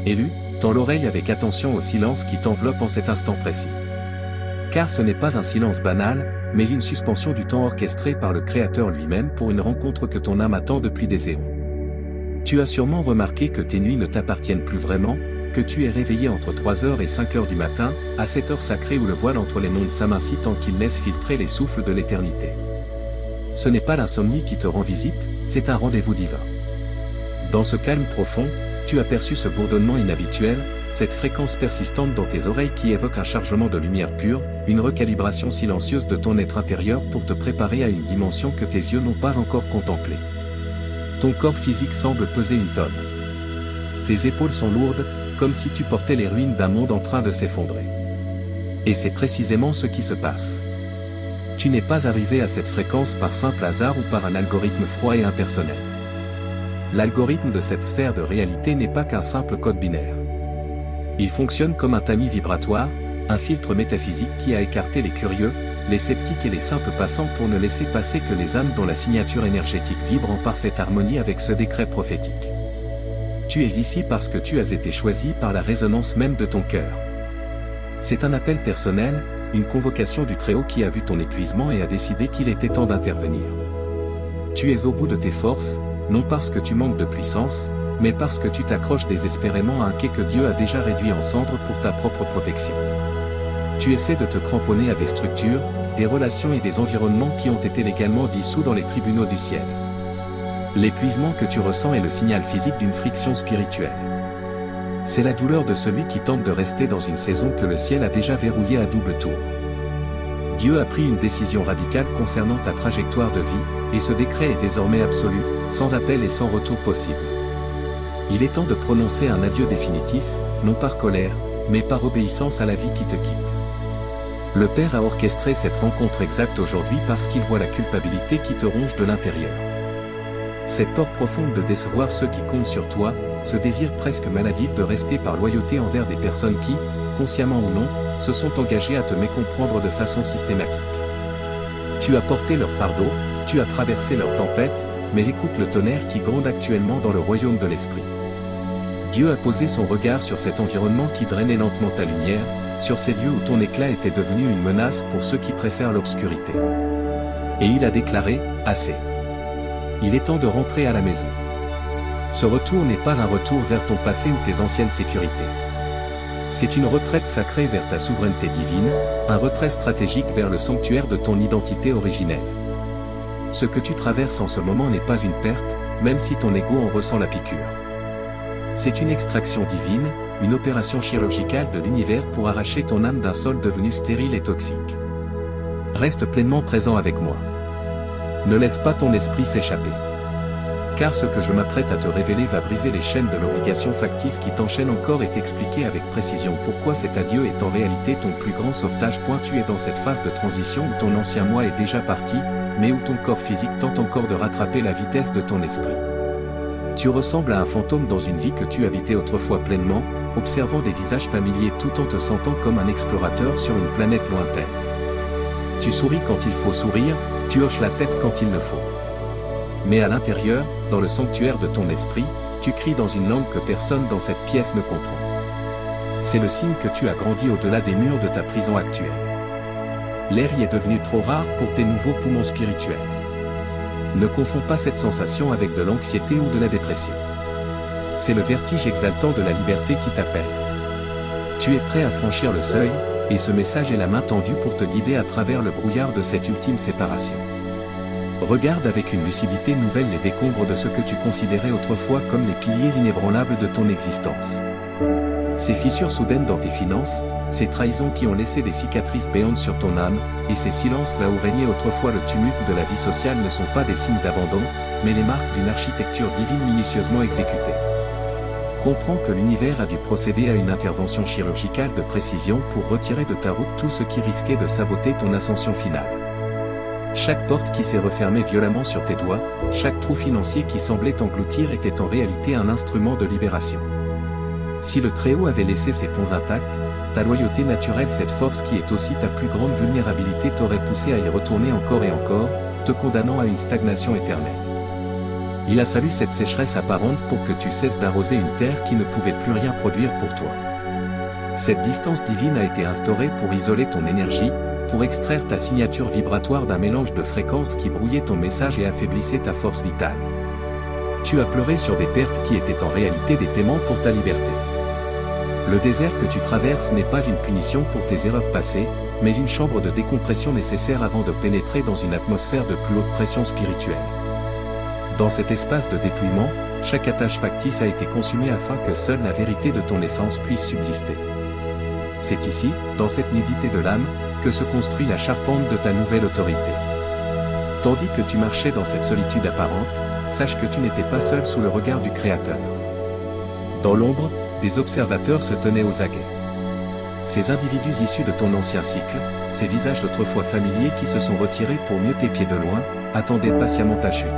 Élu, tends l'oreille avec attention au silence qui t'enveloppe en cet instant précis. Car ce n'est pas un silence banal, mais une suspension du temps orchestrée par le Créateur lui-même pour une rencontre que ton âme attend depuis des éons. Tu as sûrement remarqué que tes nuits ne t'appartiennent plus vraiment, que tu es réveillé entre 3h et 5h du matin, à cette heure sacrée où le voile entre les mondes s'amincit tant qu'il laisse filtrer les souffles de l'éternité. Ce n'est pas l'insomnie qui te rend visite, c'est un rendez-vous divin. Dans ce calme profond, tu as perçu ce bourdonnement inhabituel, cette fréquence persistante dans tes oreilles qui évoque un chargement de lumière pure, une recalibration silencieuse de ton être intérieur pour te préparer à une dimension que tes yeux n'ont pas encore contemplée. Ton corps physique semble peser une tonne. Tes épaules sont lourdes, comme si tu portais les ruines d'un monde en train de s'effondrer. Et c'est précisément ce qui se passe. Tu n'es pas arrivé à cette fréquence par simple hasard ou par un algorithme froid et impersonnel. L'algorithme de cette sphère de réalité n'est pas qu'un simple code binaire. Il fonctionne comme un tamis vibratoire, un filtre métaphysique qui a écarté les curieux, les sceptiques et les simples passants pour ne laisser passer que les âmes dont la signature énergétique vibre en parfaite harmonie avec ce décret prophétique. Tu es ici parce que tu as été choisi par la résonance même de ton cœur. C'est un appel personnel, une convocation du Très-Haut qui a vu ton épuisement et a décidé qu'il était temps d'intervenir. Tu es au bout de tes forces, non parce que tu manques de puissance, mais parce que tu t'accroches désespérément à un quai que Dieu a déjà réduit en cendres pour ta propre protection. Tu essaies de te cramponner à des structures, des relations et des environnements qui ont été légalement dissous dans les tribunaux du ciel. L'épuisement que tu ressens est le signal physique d'une friction spirituelle. C'est la douleur de celui qui tente de rester dans une saison que le ciel a déjà verrouillée à double tour. Dieu a pris une décision radicale concernant ta trajectoire de vie, et ce décret est désormais absolu, sans appel et sans retour possible. Il est temps de prononcer un adieu définitif, non par colère, mais par obéissance à la vie qui te quitte. Le Père a orchestré cette rencontre exacte aujourd'hui parce qu'il voit la culpabilité qui te ronge de l'intérieur. Cette peur profonde de décevoir ceux qui comptent sur toi, ce désir presque maladif de rester par loyauté envers des personnes qui, consciemment ou non, se sont engagées à te mécomprendre de façon systématique. Tu as porté leur fardeau, tu as traversé leur tempête, mais écoute le tonnerre qui gronde actuellement dans le royaume de l'esprit. Dieu a posé son regard sur cet environnement qui drainait lentement ta lumière, sur ces lieux où ton éclat était devenu une menace pour ceux qui préfèrent l'obscurité. Et il a déclaré, assez. Il est temps de rentrer à la maison. Ce retour n'est pas un retour vers ton passé ou tes anciennes sécurités. C'est une retraite sacrée vers ta souveraineté divine, un retrait stratégique vers le sanctuaire de ton identité originelle. Ce que tu traverses en ce moment n'est pas une perte, même si ton ego en ressent la piqûre. C'est une extraction divine, une opération chirurgicale de l'univers pour arracher ton âme d'un sol devenu stérile et toxique. Reste pleinement présent avec moi. Ne laisse pas ton esprit s'échapper. Car ce que je m'apprête à te révéler va briser les chaînes de l'obligation factice qui t'enchaîne encore et t'expliquer avec précision pourquoi cet adieu est en réalité ton plus grand sauvetage. Tu es dans cette phase de transition où ton ancien moi est déjà parti, mais où ton corps physique tente encore de rattraper la vitesse de ton esprit. Tu ressembles à un fantôme dans une vie que tu habitais autrefois pleinement, observant des visages familiers tout en te sentant comme un explorateur sur une planète lointaine. Tu souris quand il faut sourire, tu hoches la tête quand il le faut. Mais à l'intérieur, dans le sanctuaire de ton esprit, tu cries dans une langue que personne dans cette pièce ne comprend. C'est le signe que tu as grandi au-delà des murs de ta prison actuelle. L'air y est devenu trop rare pour tes nouveaux poumons spirituels. Ne confonds pas cette sensation avec de l'anxiété ou de la dépression. C'est le vertige exaltant de la liberté qui t'appelle. Tu es prêt à franchir le seuil, et ce message est la main tendue pour te guider à travers le brouillard de cette ultime séparation. Regarde avec une lucidité nouvelle les décombres de ce que tu considérais autrefois comme les piliers inébranlables de ton existence. Ces fissures soudaines dans tes finances, ces trahisons qui ont laissé des cicatrices béantes sur ton âme, et ces silences là où régnait autrefois le tumulte de la vie sociale ne sont pas des signes d'abandon, mais les marques d'une architecture divine minutieusement exécutée. Comprends que l'univers a dû procéder à une intervention chirurgicale de précision pour retirer de ta route tout ce qui risquait de saboter ton ascension finale. Chaque porte qui s'est refermée violemment sur tes doigts, chaque trou financier qui semblait t'engloutir était en réalité un instrument de libération. Si le Très-Haut avait laissé ses ponts intacts, ta loyauté naturelle, cette force qui est aussi ta plus grande vulnérabilité, t'aurait poussé à y retourner encore et encore, te condamnant à une stagnation éternelle. Il a fallu cette sécheresse apparente pour que tu cesses d'arroser une terre qui ne pouvait plus rien produire pour toi. Cette distance divine a été instaurée pour isoler ton énergie, pour extraire ta signature vibratoire d'un mélange de fréquences qui brouillait ton message et affaiblissait ta force vitale. Tu as pleuré sur des pertes qui étaient en réalité des paiements pour ta liberté. Le désert que tu traverses n'est pas une punition pour tes erreurs passées, mais une chambre de décompression nécessaire avant de pénétrer dans une atmosphère de plus haute pression spirituelle. Dans cet espace de dépouillement, chaque attache factice a été consumée afin que seule la vérité de ton essence puisse subsister. C'est ici, dans cette nudité de l'âme, que se construit la charpente de ta nouvelle autorité. Tandis que tu marchais dans cette solitude apparente, sache que tu n'étais pas seul sous le regard du Créateur. Dans l'ombre, des observateurs se tenaient aux aguets. Ces individus issus de ton ancien cycle, ces visages autrefois familiers qui se sont retirés pour mieux t'épier de loin, attendaient patiemment ta chute.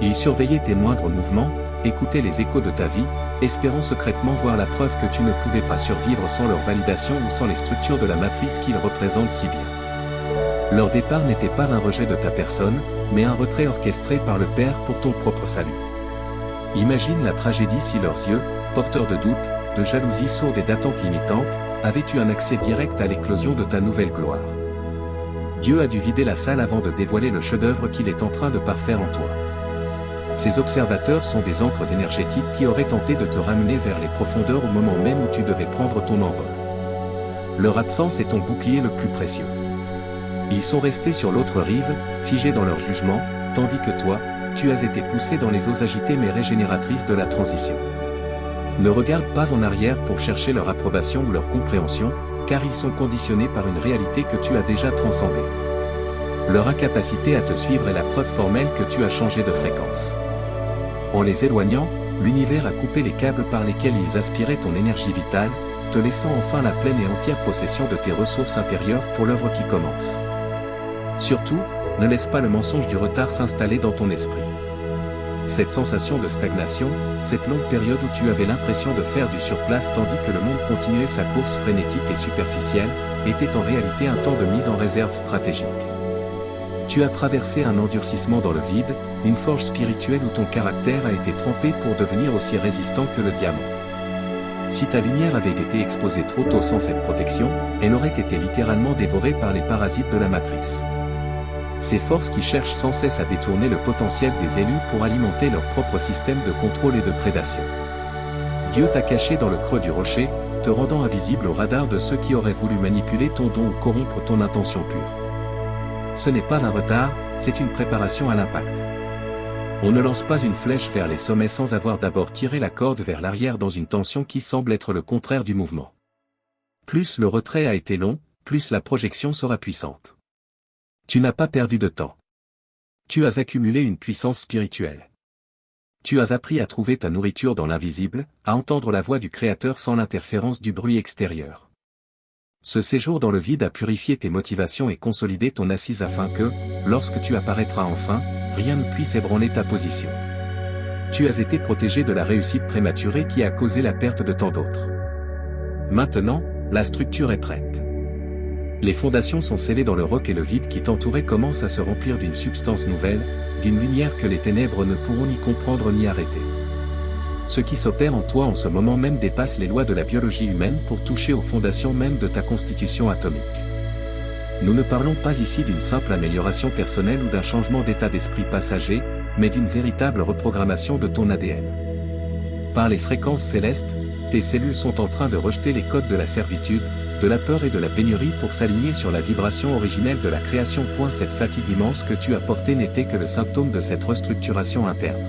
Ils surveillaient tes moindres mouvements, écoutaient les échos de ta vie, espérant secrètement voir la preuve que tu ne pouvais pas survivre sans leur validation ou sans les structures de la matrice qu'ils représentent si bien. Leur départ n'était pas un rejet de ta personne, mais un retrait orchestré par le Père pour ton propre salut. Imagine la tragédie si leurs yeux, porteurs de doutes, de jalousie sourde et d'attentes limitantes, avaient eu un accès direct à l'éclosion de ta nouvelle gloire. Dieu a dû vider la salle avant de dévoiler le chef-d'œuvre qu'il est en train de parfaire en toi. Ces observateurs sont des ancres énergétiques qui auraient tenté de te ramener vers les profondeurs au moment même où tu devais prendre ton envol. Leur absence est ton bouclier le plus précieux. Ils sont restés sur l'autre rive, figés dans leur jugement, tandis que toi, tu as été poussé dans les eaux agitées mais régénératrices de la transition. Ne regarde pas en arrière pour chercher leur approbation ou leur compréhension, car ils sont conditionnés par une réalité que tu as déjà transcendée. Leur incapacité à te suivre est la preuve formelle que tu as changé de fréquence. En les éloignant, l'univers a coupé les câbles par lesquels ils aspiraient ton énergie vitale, te laissant enfin la pleine et entière possession de tes ressources intérieures pour l'œuvre qui commence. Surtout, ne laisse pas le mensonge du retard s'installer dans ton esprit. Cette sensation de stagnation, cette longue période où tu avais l'impression de faire du surplace tandis que le monde continuait sa course frénétique et superficielle, était en réalité un temps de mise en réserve stratégique. Tu as traversé un endurcissement dans le vide, une forge spirituelle où ton caractère a été trempé pour devenir aussi résistant que le diamant. Si ta lumière avait été exposée trop tôt sans cette protection, elle aurait été littéralement dévorée par les parasites de la matrice. Ces forces qui cherchent sans cesse à détourner le potentiel des élus pour alimenter leur propre système de contrôle et de prédation. Dieu t'a caché dans le creux du rocher, te rendant invisible au radar de ceux qui auraient voulu manipuler ton don ou corrompre ton intention pure. Ce n'est pas un retard, c'est une préparation à l'impact. On ne lance pas une flèche vers les sommets sans avoir d'abord tiré la corde vers l'arrière dans une tension qui semble être le contraire du mouvement. Plus le retrait a été long, plus la projection sera puissante. Tu n'as pas perdu de temps. Tu as accumulé une puissance spirituelle. Tu as appris à trouver ta nourriture dans l'invisible, à entendre la voix du Créateur sans l'interférence du bruit extérieur. Ce séjour dans le vide a purifié tes motivations et consolidé ton assise afin que, lorsque tu apparaîtras enfin, rien ne puisse ébranler ta position. Tu as été protégé de la réussite prématurée qui a causé la perte de tant d'autres. Maintenant, la structure est prête. Les fondations sont scellées dans le roc et le vide qui t'entourait commence à se remplir d'une substance nouvelle, d'une lumière que les ténèbres ne pourront ni comprendre ni arrêter. Ce qui s'opère en toi en ce moment même dépasse les lois de la biologie humaine pour toucher aux fondations même de ta constitution atomique. Nous ne parlons pas ici d'une simple amélioration personnelle ou d'un changement d'état d'esprit passager, mais d'une véritable reprogrammation de ton ADN. Par les fréquences célestes, tes cellules sont en train de rejeter les codes de la servitude, de la peur et de la pénurie pour s'aligner sur la vibration originelle de la création. Cette fatigue immense que tu as portée n'était que le symptôme de cette restructuration interne.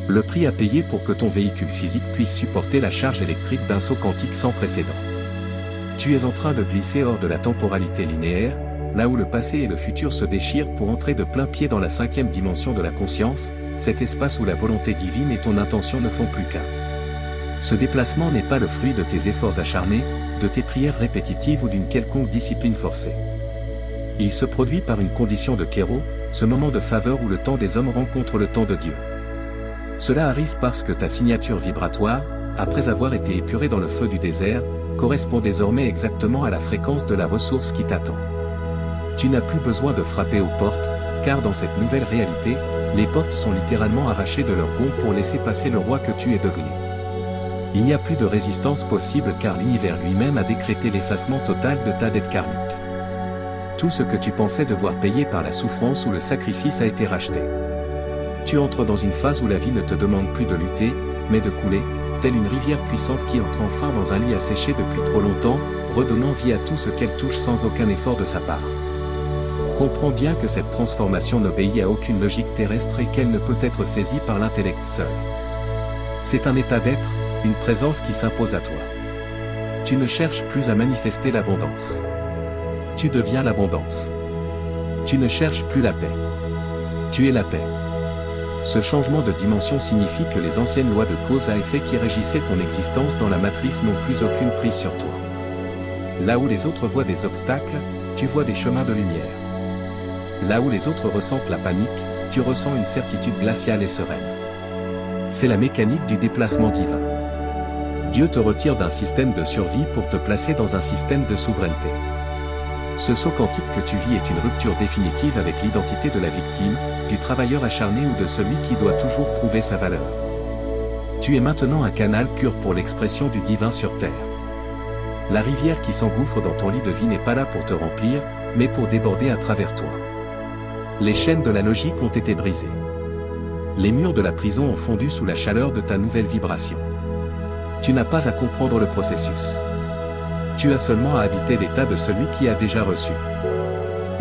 Le prix à payer pour que ton véhicule physique puisse supporter la charge électrique d'un saut quantique sans précédent. Tu es en train de glisser hors de la temporalité linéaire, là où le passé et le futur se déchirent pour entrer de plein pied dans la 5e dimension de la conscience, cet espace où la volonté divine et ton intention ne font plus qu'un. Ce déplacement n'est pas le fruit de tes efforts acharnés, de tes prières répétitives ou d'une quelconque discipline forcée. Il se produit par une condition de kéro, ce moment de faveur où le temps des hommes rencontre le temps de Dieu. Cela arrive parce que ta signature vibratoire, après avoir été épurée dans le feu du désert, correspond désormais exactement à la fréquence de la ressource qui t'attend. Tu n'as plus besoin de frapper aux portes, car dans cette nouvelle réalité, les portes sont littéralement arrachées de leur gonds pour laisser passer le roi que tu es devenu. Il n'y a plus de résistance possible car l'univers lui-même a décrété l'effacement total de ta dette karmique. Tout ce que tu pensais devoir payer par la souffrance ou le sacrifice a été racheté. Tu entres dans une phase où la vie ne te demande plus de lutter, mais de couler, telle une rivière puissante qui entre enfin dans un lit asséché depuis trop longtemps, redonnant vie à tout ce qu'elle touche sans aucun effort de sa part. Comprends bien que cette transformation n'obéit à aucune logique terrestre et qu'elle ne peut être saisie par l'intellect seul. C'est un état d'être, une présence qui s'impose à toi. Tu ne cherches plus à manifester l'abondance. Tu deviens l'abondance. Tu ne cherches plus la paix. Tu es la paix. Ce changement de dimension signifie que les anciennes lois de cause à effet qui régissaient ton existence dans la matrice n'ont plus aucune prise sur toi. Là où les autres voient des obstacles, tu vois des chemins de lumière. Là où les autres ressentent la panique, tu ressens une certitude glaciale et sereine. C'est la mécanique du déplacement divin. Dieu te retire d'un système de survie pour te placer dans un système de souveraineté. Ce saut quantique que tu vis est une rupture définitive avec l'identité de la victime, du travailleur acharné ou de celui qui doit toujours prouver sa valeur. Tu es maintenant un canal pur pour l'expression du divin sur terre. La rivière qui s'engouffre dans ton lit de vie n'est pas là pour te remplir, mais pour déborder à travers toi. Les chaînes de la logique ont été brisées. Les murs de la prison ont fondu sous la chaleur de ta nouvelle vibration. Tu n'as pas à comprendre le processus. Tu as seulement à habiter l'état de celui qui a déjà reçu.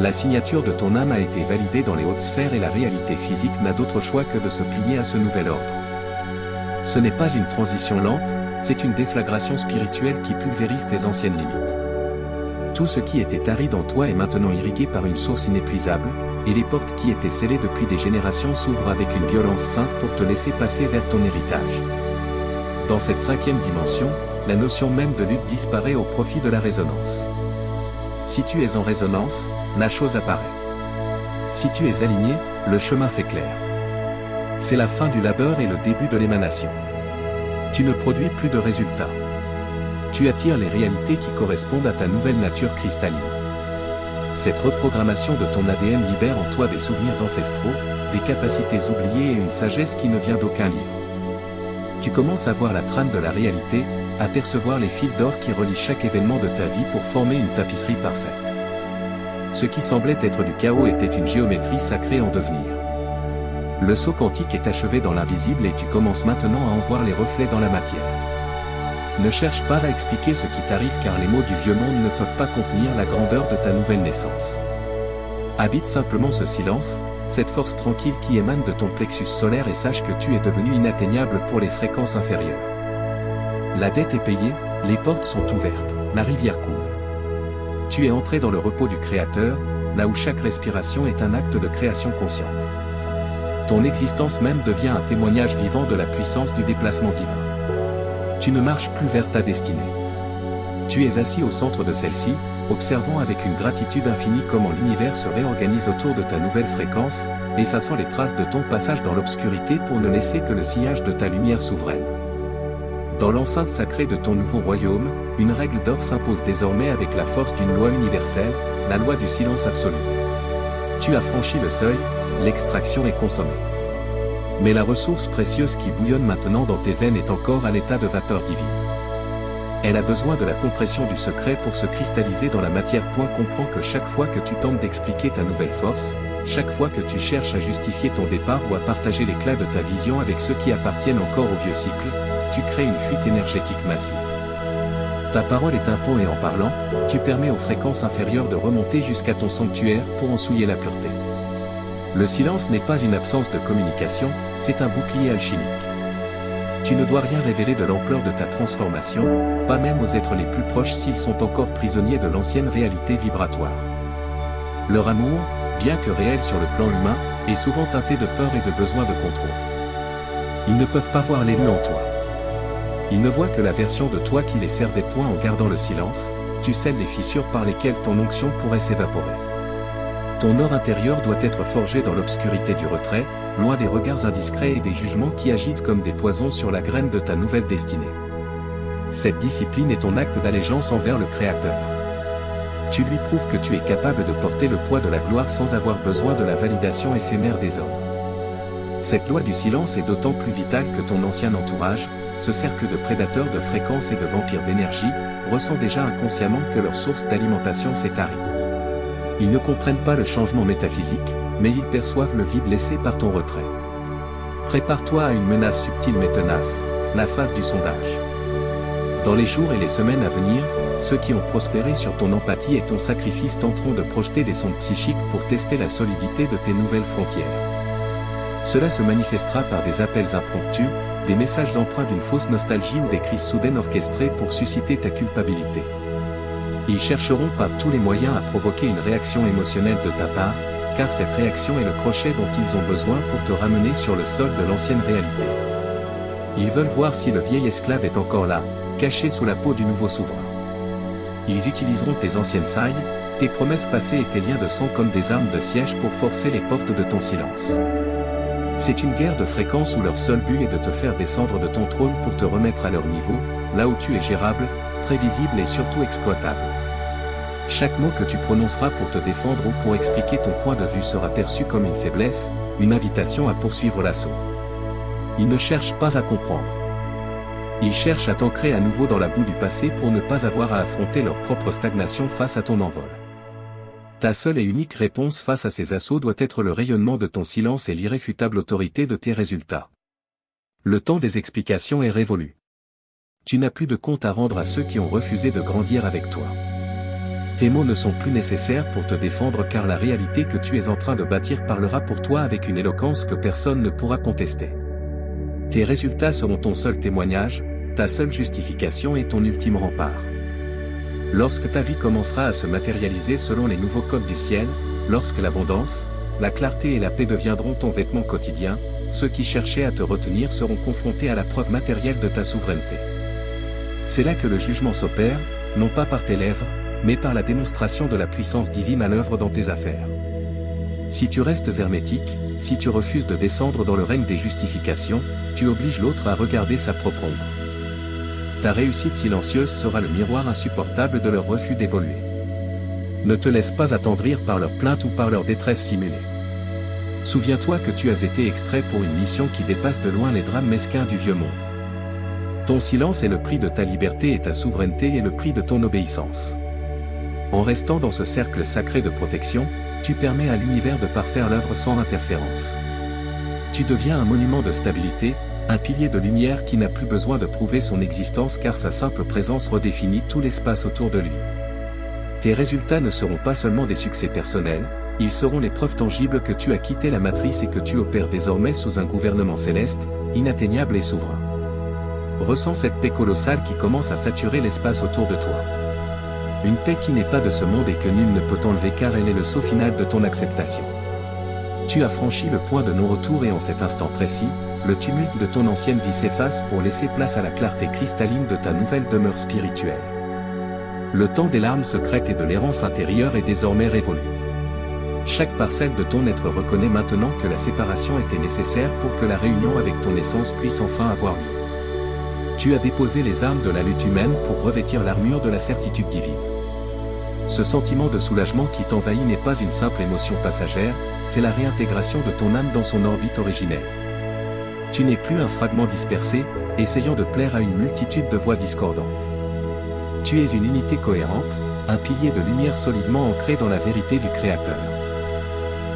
La signature de ton âme a été validée dans les hautes sphères et la réalité physique n'a d'autre choix que de se plier à ce nouvel ordre. Ce n'est pas une transition lente, c'est une déflagration spirituelle qui pulvérise tes anciennes limites. Tout ce qui était aride en toi est maintenant irrigué par une source inépuisable, et les portes qui étaient scellées depuis des générations s'ouvrent avec une violence sainte pour te laisser passer vers ton héritage. Dans cette cinquième dimension, la notion même de lutte disparaît au profit de la résonance. Si tu es en résonance, la chose apparaît. Si tu es aligné, le chemin s'éclaire. C'est la fin du labeur et le début de l'émanation. Tu ne produis plus de résultats. Tu attires les réalités qui correspondent à ta nouvelle nature cristalline. Cette reprogrammation de ton ADN libère en toi des souvenirs ancestraux, des capacités oubliées et une sagesse qui ne vient d'aucun livre. Tu commences à voir la trame de la réalité, à percevoir les fils d'or qui relient chaque événement de ta vie pour former une tapisserie parfaite. Ce qui semblait être du chaos était une géométrie sacrée en devenir. Le saut quantique est achevé dans l'invisible et tu commences maintenant à en voir les reflets dans la matière. Ne cherche pas à expliquer ce qui t'arrive car les mots du vieux monde ne peuvent pas contenir la grandeur de ta nouvelle naissance. Habite simplement ce silence, cette force tranquille qui émane de ton plexus solaire et sache que tu es devenu inatteignable pour les fréquences inférieures. La dette est payée, les portes sont ouvertes, la rivière coule. Tu es entré dans le repos du Créateur, là où chaque respiration est un acte de création consciente. Ton existence même devient un témoignage vivant de la puissance du déplacement divin. Tu ne marches plus vers ta destinée. Tu es assis au centre de celle-ci, observant avec une gratitude infinie comment l'univers se réorganise autour de ta nouvelle fréquence, effaçant les traces de ton passage dans l'obscurité pour ne laisser que le sillage de ta lumière souveraine. Dans l'enceinte sacrée de ton nouveau royaume, une règle d'or s'impose désormais avec la force d'une loi universelle, la loi du silence absolu. Tu as franchi le seuil, l'extraction est consommée. Mais la ressource précieuse qui bouillonne maintenant dans tes veines est encore à l'état de vapeur divine. Elle a besoin de la compression du secret pour se cristalliser dans la matière. Comprends que chaque fois que tu tentes d'expliquer ta nouvelle force, chaque fois que tu cherches à justifier ton départ ou à partager l'éclat de ta vision avec ceux qui appartiennent encore au vieux cycle, tu crées une fuite énergétique massive. Ta parole est un pont et en parlant, tu permets aux fréquences inférieures de remonter jusqu'à ton sanctuaire pour en souiller la pureté. Le silence n'est pas une absence de communication, c'est un bouclier alchimique. Tu ne dois rien révéler de l'ampleur de ta transformation, pas même aux êtres les plus proches s'ils sont encore prisonniers de l'ancienne réalité vibratoire. Leur amour, bien que réel sur le plan humain, est souvent teinté de peur et de besoin de contrôle. Ils ne peuvent pas voir l'élu en toi. Ils ne voient que la version de toi qui les servait point en gardant le silence, tu scelles les fissures par lesquelles ton onction pourrait s'évaporer. Ton or intérieur doit être forgé dans l'obscurité du retrait, loin des regards indiscrets et des jugements qui agissent comme des poisons sur la graine de ta nouvelle destinée. Cette discipline est ton acte d'allégeance envers le Créateur. Tu lui prouves que tu es capable de porter le poids de la gloire sans avoir besoin de la validation éphémère des hommes. Cette loi du silence est d'autant plus vitale que ton ancien entourage, ce cercle de prédateurs de fréquences et de vampires d'énergie, ressent déjà inconsciemment que leur source d'alimentation s'est tarie. Ils ne comprennent pas le changement métaphysique, mais ils perçoivent le vide laissé par ton retrait. Prépare-toi à une menace subtile mais tenace, la phase du sondage. Dans les jours et les semaines à venir, ceux qui ont prospéré sur ton empathie et ton sacrifice tenteront de projeter des sondes psychiques pour tester la solidité de tes nouvelles frontières. Cela se manifestera par des appels impromptus, des messages empreints d'une fausse nostalgie ou des crises soudaines orchestrées pour susciter ta culpabilité. Ils chercheront par tous les moyens à provoquer une réaction émotionnelle de ta part, car cette réaction est le crochet dont ils ont besoin pour te ramener sur le sol de l'ancienne réalité. Ils veulent voir si le vieil esclave est encore là, caché sous la peau du nouveau souverain. Ils utiliseront tes anciennes failles, tes promesses passées et tes liens de sang comme des armes de siège pour forcer les portes de ton silence. C'est une guerre de fréquences où leur seul but est de te faire descendre de ton trône pour te remettre à leur niveau, là où tu es gérable, prévisible et surtout exploitable. Chaque mot que tu prononceras pour te défendre ou pour expliquer ton point de vue sera perçu comme une faiblesse, une invitation à poursuivre l'assaut. Ils ne cherchent pas à comprendre. Ils cherchent à t'ancrer à nouveau dans la boue du passé pour ne pas avoir à affronter leur propre stagnation face à ton envol. Ta seule et unique réponse face à ces assauts doit être le rayonnement de ton silence et l'irréfutable autorité de tes résultats. Le temps des explications est révolu. Tu n'as plus de compte à rendre à ceux qui ont refusé de grandir avec toi. Tes mots ne sont plus nécessaires pour te défendre car la réalité que tu es en train de bâtir parlera pour toi avec une éloquence que personne ne pourra contester. Tes résultats seront ton seul témoignage, ta seule justification et ton ultime rempart. Lorsque ta vie commencera à se matérialiser selon les nouveaux codes du ciel, lorsque l'abondance, la clarté et la paix deviendront ton vêtement quotidien, ceux qui cherchaient à te retenir seront confrontés à la preuve matérielle de ta souveraineté. C'est là que le jugement s'opère, non pas par tes lèvres, mais par la démonstration de la puissance divine à l'œuvre dans tes affaires. Si tu restes hermétique, si tu refuses de descendre dans le règne des justifications, tu obliges l'autre à regarder sa propre ombre. Ta réussite silencieuse sera le miroir insupportable de leur refus d'évoluer. Ne te laisse pas attendrir par leurs plaintes ou par leur détresse simulée. Souviens-toi que tu as été extrait pour une mission qui dépasse de loin les drames mesquins du vieux monde. Ton silence est le prix de ta liberté et ta souveraineté est le prix de ton obéissance. En restant dans ce cercle sacré de protection, tu permets à l'univers de parfaire l'œuvre sans interférence. Tu deviens un monument de stabilité, un pilier de lumière qui n'a plus besoin de prouver son existence car sa simple présence redéfinit tout l'espace autour de lui. Tes résultats ne seront pas seulement des succès personnels, ils seront les preuves tangibles que tu as quitté la matrice et que tu opères désormais sous un gouvernement céleste, inatteignable et souverain. Ressens cette paix colossale qui commence à saturer l'espace autour de toi. Une paix qui n'est pas de ce monde et que nul ne peut enlever car elle est le saut final de ton acceptation. Tu as franchi le point de non-retour et en cet instant précis, le tumulte de ton ancienne vie s'efface pour laisser place à la clarté cristalline de ta nouvelle demeure spirituelle. Le temps des larmes secrètes et de l'errance intérieure est désormais révolu. Chaque parcelle de ton être reconnaît maintenant que la séparation était nécessaire pour que la réunion avec ton essence puisse enfin avoir lieu. Tu as déposé les armes de la lutte humaine pour revêtir l'armure de la certitude divine. Ce sentiment de soulagement qui t'envahit n'est pas une simple émotion passagère, c'est la réintégration de ton âme dans son orbite originelle. Tu n'es plus un fragment dispersé, essayant de plaire à une multitude de voix discordantes. Tu es une unité cohérente, un pilier de lumière solidement ancré dans la vérité du Créateur.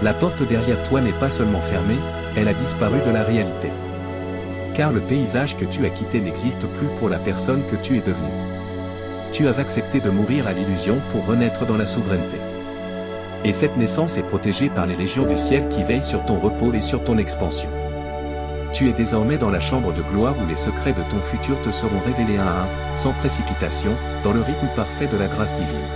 La porte derrière toi n'est pas seulement fermée, elle a disparu de la réalité. Car le paysage que tu as quitté n'existe plus pour la personne que tu es devenue. Tu as accepté de mourir à l'illusion pour renaître dans la souveraineté. Et cette naissance est protégée par les légions du ciel qui veillent sur ton repos et sur ton expansion. Tu es désormais dans la chambre de gloire où les secrets de ton futur te seront révélés un à un, sans précipitation, dans le rythme parfait de la grâce divine.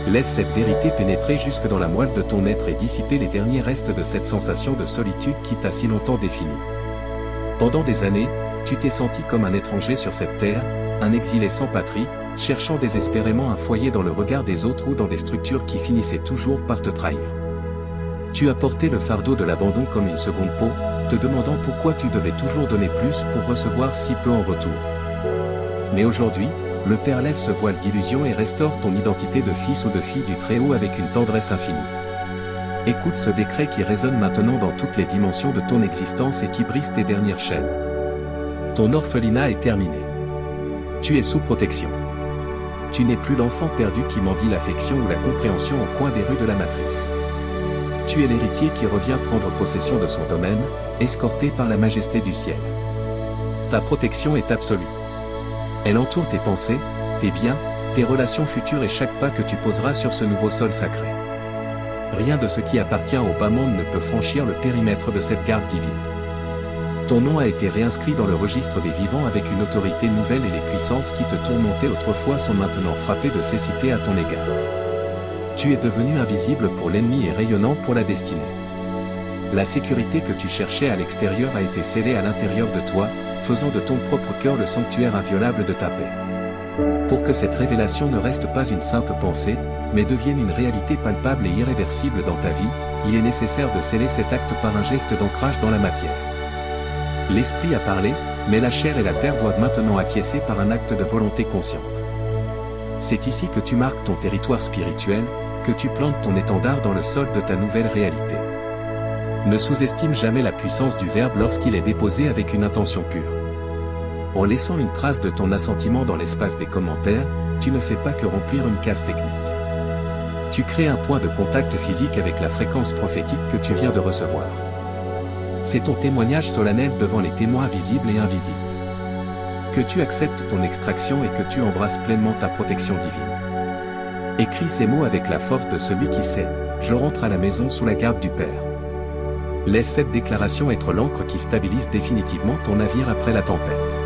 Laisse cette vérité pénétrer jusque dans la moelle de ton être et dissiper les derniers restes de cette sensation de solitude qui t'a si longtemps défini. Pendant des années, tu t'es senti comme un étranger sur cette terre, un exilé sans patrie, cherchant désespérément un foyer dans le regard des autres ou dans des structures qui finissaient toujours par te trahir. Tu as porté le fardeau de l'abandon comme une seconde peau, te demandant pourquoi tu devais toujours donner plus pour recevoir si peu en retour. Mais aujourd'hui, le Père lève ce voile d'illusion et restaure ton identité de fils ou de fille du Très-Haut avec une tendresse infinie. Écoute ce décret qui résonne maintenant dans toutes les dimensions de ton existence et qui brise tes dernières chaînes. Ton orphelinat est terminé. Tu es sous protection. Tu n'es plus l'enfant perdu qui mendie l'affection ou la compréhension au coin des rues de la matrice. Tu es l'héritier qui revient prendre possession de son domaine, escorté par la majesté du ciel. Ta protection est absolue. Elle entoure tes pensées, tes biens, tes relations futures et chaque pas que tu poseras sur ce nouveau sol sacré. Rien de ce qui appartient au bas monde ne peut franchir le périmètre de cette garde divine. Ton nom a été réinscrit dans le registre des vivants avec une autorité nouvelle et les puissances qui te tourmentaient autrefois sont maintenant frappées de cécité à ton égard. Tu es devenu invisible pour l'ennemi et rayonnant pour la destinée. La sécurité que tu cherchais à l'extérieur a été scellée à l'intérieur de toi, faisant de ton propre cœur le sanctuaire inviolable de ta paix. Pour que cette révélation ne reste pas une simple pensée, mais devienne une réalité palpable et irréversible dans ta vie, il est nécessaire de sceller cet acte par un geste d'ancrage dans la matière. L'esprit a parlé, mais la chair et la terre doivent maintenant acquiescer par un acte de volonté consciente. C'est ici que tu marques ton territoire spirituel, que tu plantes ton étendard dans le sol de ta nouvelle réalité. Ne sous-estime jamais la puissance du verbe lorsqu'il est déposé avec une intention pure. En laissant une trace de ton assentiment dans l'espace des commentaires, tu ne fais pas que remplir une case technique. Tu crées un point de contact physique avec la fréquence prophétique que tu viens de recevoir. C'est ton témoignage solennel devant les témoins visibles et invisibles. Que tu acceptes ton extraction et que tu embrasses pleinement ta protection divine. Écris ces mots avec la force de celui qui sait, je rentre à la maison sous la garde du Père. Laisse cette déclaration être l'encre qui stabilise définitivement ton navire après la tempête.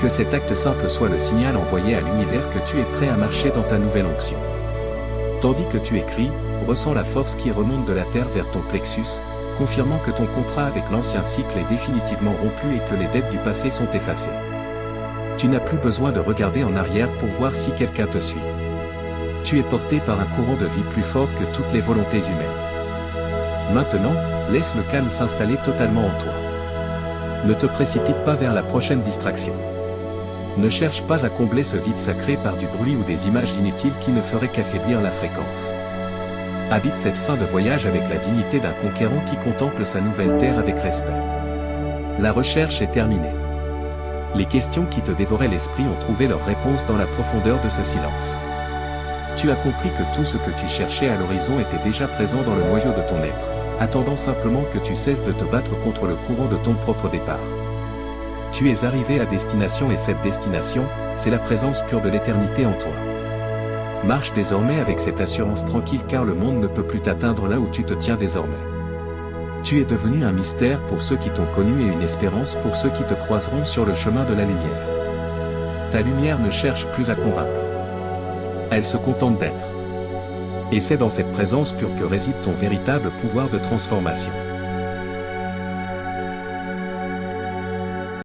Que cet acte simple soit le signal envoyé à l'univers que tu es prêt à marcher dans ta nouvelle onction. Tandis que tu écris, ressens la force qui remonte de la terre vers ton plexus, confirmant que ton contrat avec l'ancien cycle est définitivement rompu et que les dettes du passé sont effacées. Tu n'as plus besoin de regarder en arrière pour voir si quelqu'un te suit. Tu es porté par un courant de vie plus fort que toutes les volontés humaines. Maintenant, laisse le calme s'installer totalement en toi. Ne te précipite pas vers la prochaine distraction. Ne cherche pas à combler ce vide sacré par du bruit ou des images inutiles qui ne feraient qu'affaiblir la fréquence. Habite cette fin de voyage avec la dignité d'un conquérant qui contemple sa nouvelle terre avec respect. La recherche est terminée. Les questions qui te dévoraient l'esprit ont trouvé leur réponse dans la profondeur de ce silence. Tu as compris que tout ce que tu cherchais à l'horizon était déjà présent dans le noyau de ton être, attendant simplement que tu cesses de te battre contre le courant de ton propre départ. Tu es arrivé à destination et cette destination, c'est la présence pure de l'éternité en toi. Marche désormais avec cette assurance tranquille car le monde ne peut plus t'atteindre là où tu te tiens désormais. Tu es devenu un mystère pour ceux qui t'ont connu et une espérance pour ceux qui te croiseront sur le chemin de la lumière. Ta lumière ne cherche plus à convaincre. Elle se contente d'être. Et c'est dans cette présence pure que réside ton véritable pouvoir de transformation.